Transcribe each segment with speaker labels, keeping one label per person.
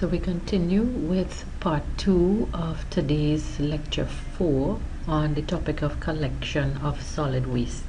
Speaker 1: So we continue with part 2 of today's lecture 4 on the topic of collection of solid waste.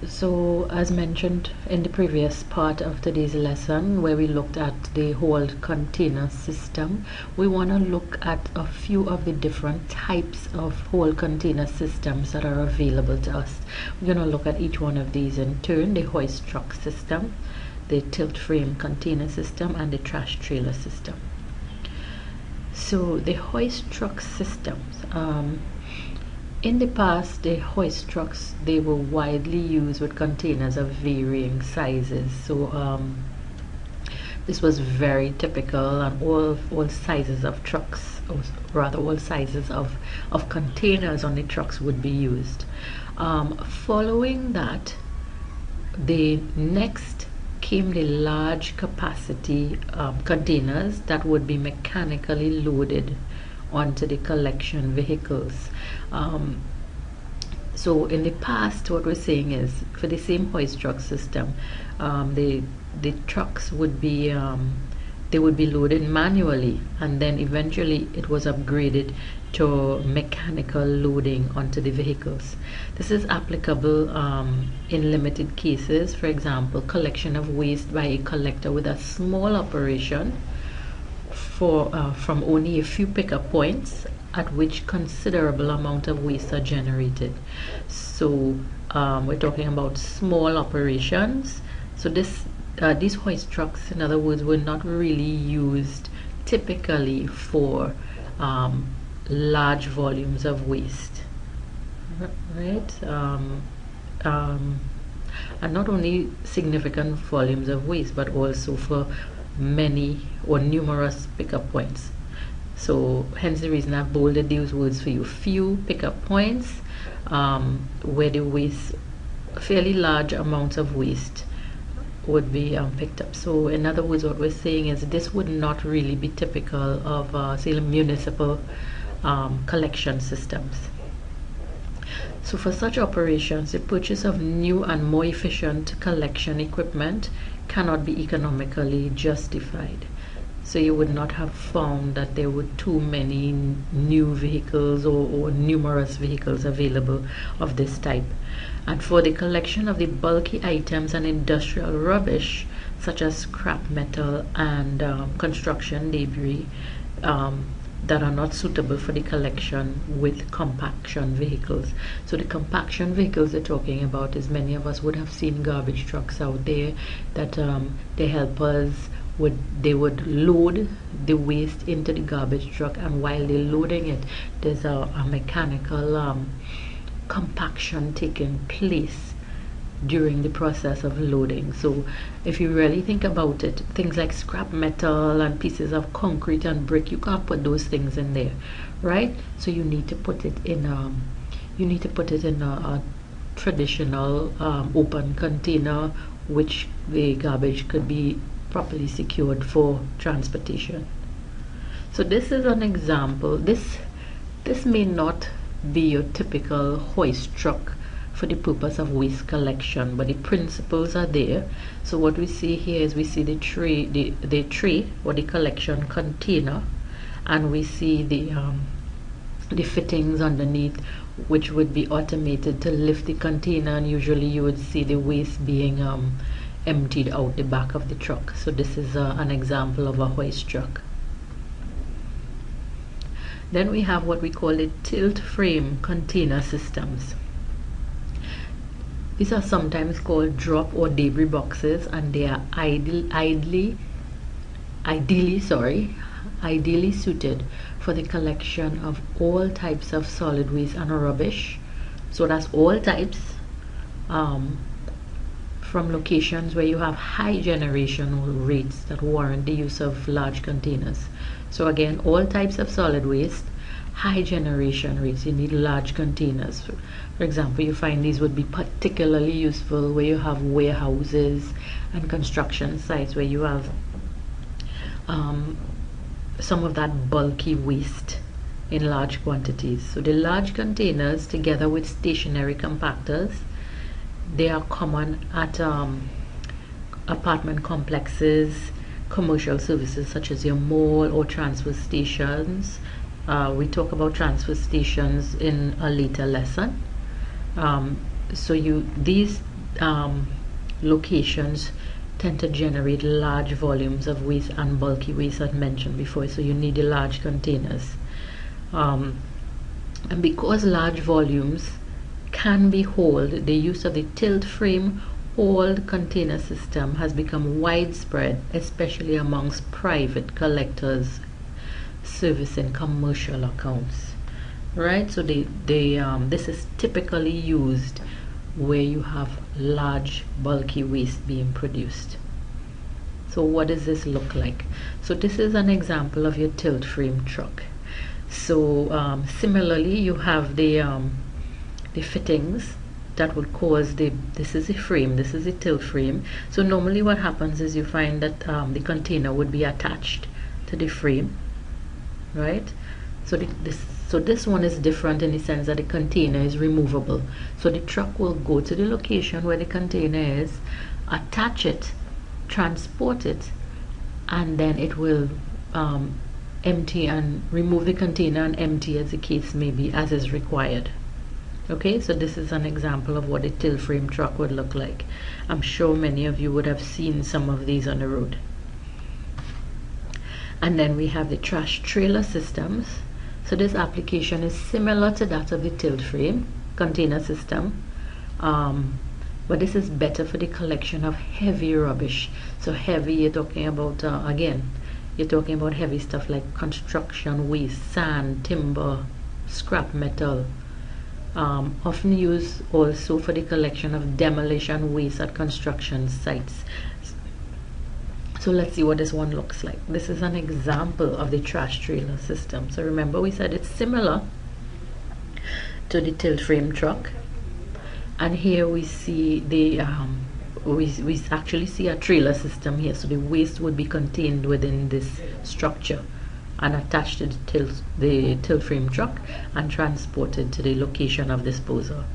Speaker 1: So as mentioned in the previous part of today's lesson, where we looked at the whole container system, we want to look at a few of the different types of whole container systems that are available to us. We're going to look at each one of these in turn: the hoist truck system, the tilt frame container system, and the trash trailer system. So the hoist truck systems, in the past, the hoist trucks, they were widely used with containers of varying sizes. So this was very typical, and all sizes of trucks, or rather all sizes of containers on the trucks would be used. Following that, the next came the large capacity containers that would be mechanically loaded onto the collection vehicles. So in the past, what we're saying is, for the same hoist truck system, the trucks would be they would be loaded manually, and then eventually it was upgraded to mechanical loading onto the vehicles. This is applicable in limited cases. For example, collection of waste by a collector with a small operation from only a few pickup points at which considerable amount of waste are generated. So we're talking about small operations. So these hoist trucks, in other words, were not really used typically for large volumes of waste, right? And not only significant volumes of waste, but also for many or numerous pickup points. So hence the reason I've bolded these words for you: few pickup points where the waste, fairly large amounts of waste, would be picked up. So in other words, what we're saying is this would not really be typical of say municipal collection systems. So for such operations, the purchase of new and more efficient collection equipment cannot be economically justified. So you would not have found that there were too many new vehicles or numerous vehicles available of this type. And for the collection of the bulky items and industrial rubbish, such as scrap metal and construction debris, that are not suitable for the collection with compaction vehicles. So the compaction vehicles they're talking about is, many of us would have seen garbage trucks out there that the helpers would load the waste into the garbage truck, and while they're loading it, there's a mechanical compaction taking place during the process of loading. So if you really think about it, things like scrap metal and pieces of concrete and brick, you can't put those things in there, right? So you need to put it in a traditional open container, which the garbage could be properly secured for transportation. So this is an example. This may not be your typical hoist truck for the purpose of waste collection, but the principles are there. So what we see here is, we see the tray or the collection container, and we see the fittings underneath, which would be automated to lift the container, and usually you would see the waste being emptied out the back of the truck. So this is an example of a hoist truck. Then we have what we call the tilt frame container systems. These are sometimes called drop or debris boxes, and they are ideally suited for the collection of all types of solid waste and rubbish. So that's all types, from locations where you have high generation rates that warrant the use of large containers. So again, all types of solid waste, high generation rates, you need large containers. For example, you find these would be particularly useful where you have warehouses and construction sites where you have some of that bulky waste in large quantities. So the large containers, together with stationary compactors, they are common at apartment complexes, commercial services such as your mall or transfer stations. We talk about transfer stations in a later lesson. So these locations tend to generate large volumes of waste and bulky waste as mentioned before, so you need the large containers. And because large volumes can be hauled, the use of the tilt frame hauled container system has become widespread, especially amongst private collectors servicing commercial accounts. Right, so this is typically used where you have large bulky waste being produced. So what does this look like? So this is an example of your tilt frame truck. So similarly, you have the fittings that would cause this is a frame, this is a tilt frame. So normally what happens is you find that the container would be attached to the frame, right? So this one is different in the sense that the container is removable. So the truck will go to the location where the container is, attach it, transport it, and then it will empty and remove the container and empty as the case may be, as is required. Okay, so this is an example of what a tilt frame truck would look like. I'm sure many of you would have seen some of these on the road. And then we have the trash trailer systems. So this application is similar to that of the tilt frame container system, but this is better for the collection of heavy rubbish. So heavy, you're talking about again, you're talking about heavy stuff like construction waste, sand, timber, scrap metal. Often used also for the collection of demolition waste at construction sites. So let's see what this one looks like. This is an example of the trash trailer system. So remember we said it's similar to the tilt frame truck, and here we see the we actually see a trailer system here. So the waste would be contained within this structure and attached to the tilt frame truck and transported to the location of disposal.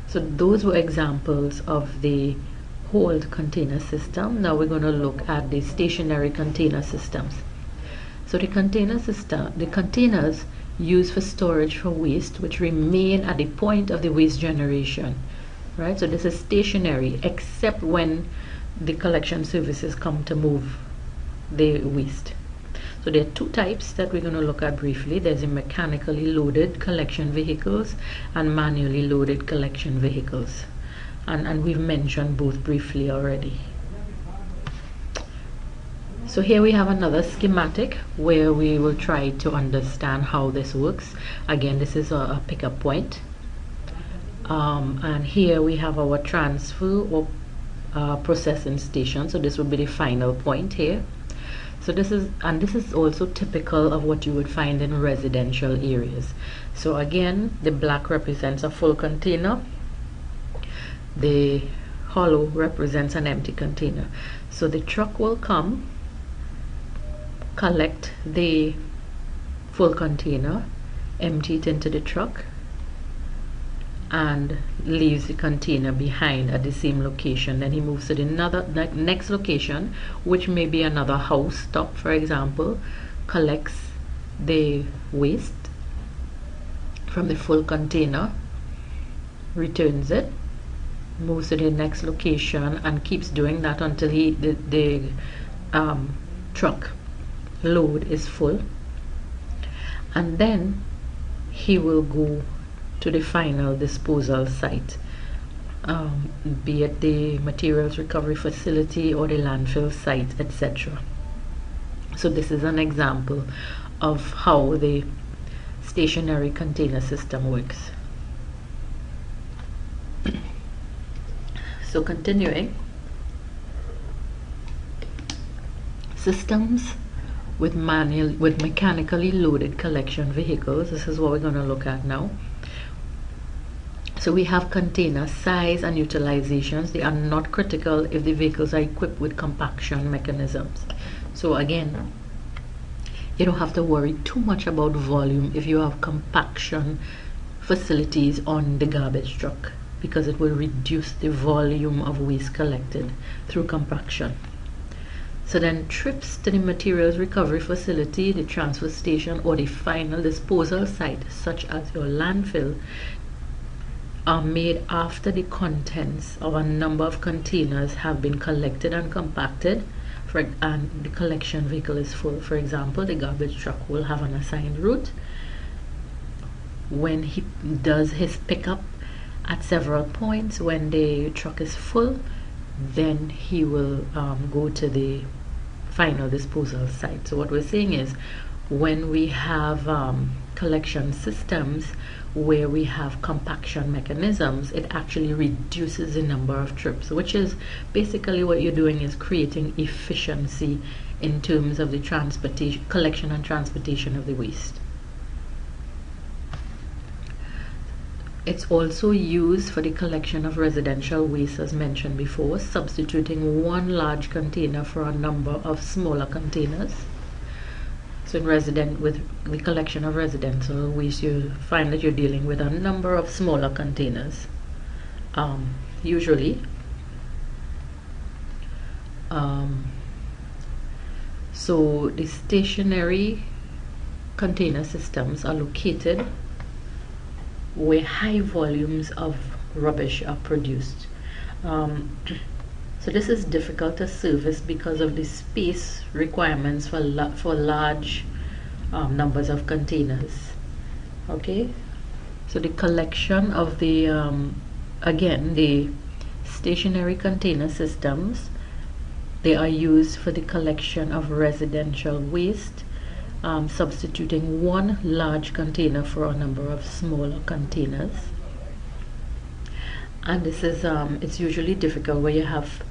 Speaker 1: So those were examples of the hauled container system. Now we're going to look at the stationary container systems. So the container system, the containers used for storage for waste which remain at the point of the waste generation, right? So this is stationary except when the collection services come to move the waste. So there are two types that we're going to look at briefly. There's a mechanically loaded collection vehicles and manually loaded collection vehicles, and we've mentioned both briefly already. So here we have another schematic where we will try to understand how this works. Again, this is a pickup point, and here we have our transfer or processing station. So this will be the final point here. So this is also typical of what you would find in residential areas. So again, the black represents a full container, the hollow represents an empty container. So the truck will come, collect the full container, empty it into the truck, and leaves the container behind at the same location. Then he moves to the next location, which may be another house stop, for example, collects the waste from the full container, returns it, moves to the next location, and keeps doing that until the truck load is full, and then he will go to the final disposal site, be it the materials recovery facility or the landfill site, etc. So this is an example of how the stationary container system works. So continuing, systems with mechanically loaded collection vehicles. This is what we're going to look at now. So we have container size and utilizations. They are not critical if the vehicles are equipped with compaction mechanisms. So again, you don't have to worry too much about volume if you have compaction facilities on the garbage truck. because it will reduce the volume of waste collected through compaction. So then trips to the materials recovery facility, the transfer station, or the final disposal site, such as your landfill, are made after the contents of a number of containers have been collected and compacted, and the collection vehicle is full. For example, the garbage truck will have an assigned route. When he does his pickup at several points, when the truck is full, then he will go to the final disposal site. So what we're saying is, when we have collection systems where we have compaction mechanisms, it actually reduces the number of trips, which is basically what you're doing is creating efficiency in terms of the transportation, collection and transportation of the waste. It's also used for the collection of residential waste, as mentioned before, substituting one large container for a number of smaller containers. So with the collection of residential waste, you find that you're dealing with a number of smaller containers, usually. So the stationary container systems are located where high volumes of rubbish are produced. So this is difficult to service because of the space requirements for large numbers of containers. Okay, so the collection of the again, the stationary container systems, they are used for the collection of residential waste, substituting one large container for a number of smaller containers. And this is it's usually difficult where you have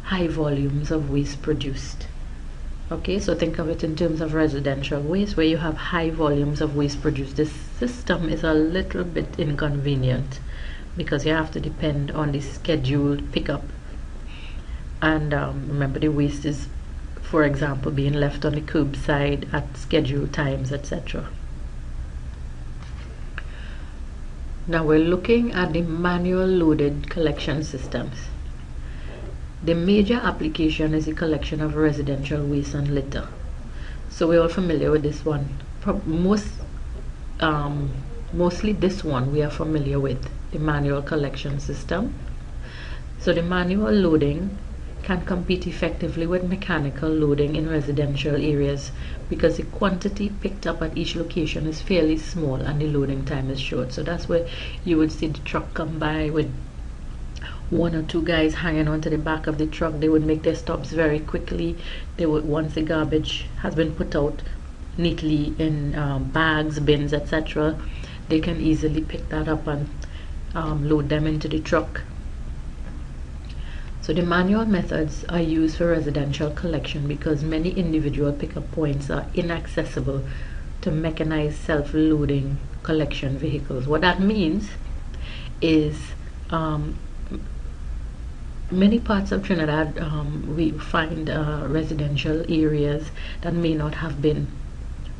Speaker 1: high volumes of waste produced. Okay, so think of it in terms of residential waste, where you have high volumes of waste produced. This system is a little bit inconvenient because you have to depend on the scheduled pickup, and remember, the waste is, for example, being left on the curbside at scheduled times, etc. Now we're looking at the manual loaded collection systems. The major application is the collection of residential waste and litter. So we're all familiar with this one. Mostly this one we are familiar with, the manual collection system. So the manual loading can compete effectively with mechanical loading in residential areas because the quantity picked up at each location is fairly small and the loading time is short. So that's where you would see the truck come by with one or two guys hanging onto the back of the truck. They would make their stops very quickly. They would, once the garbage has been put out neatly in bags, bins, etc., they can easily pick that up and load them into the truck. So the manual methods are used for residential collection because many individual pickup points are inaccessible to mechanized self-loading collection vehicles. What that means is many parts of Trinidad, we find residential areas that may not have been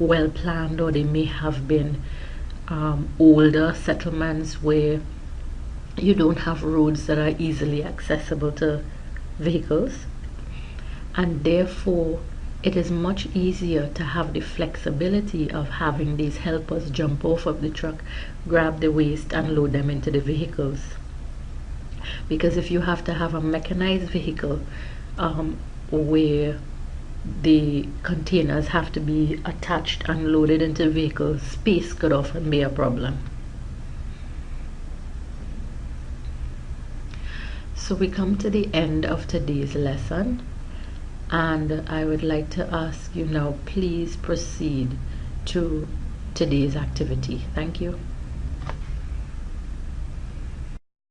Speaker 1: well planned, or they may have been older settlements where you don't have roads that are easily accessible to vehicles, and therefore it is much easier to have the flexibility of having these helpers jump off of the truck, grab the waste and load them into the vehicles. Because if you have to have a mechanized vehicle where the containers have to be attached and loaded into vehicles, space could often be a problem. So we come to the end of today's lesson, and I would like to ask you now, please proceed to today's activity. Thank you.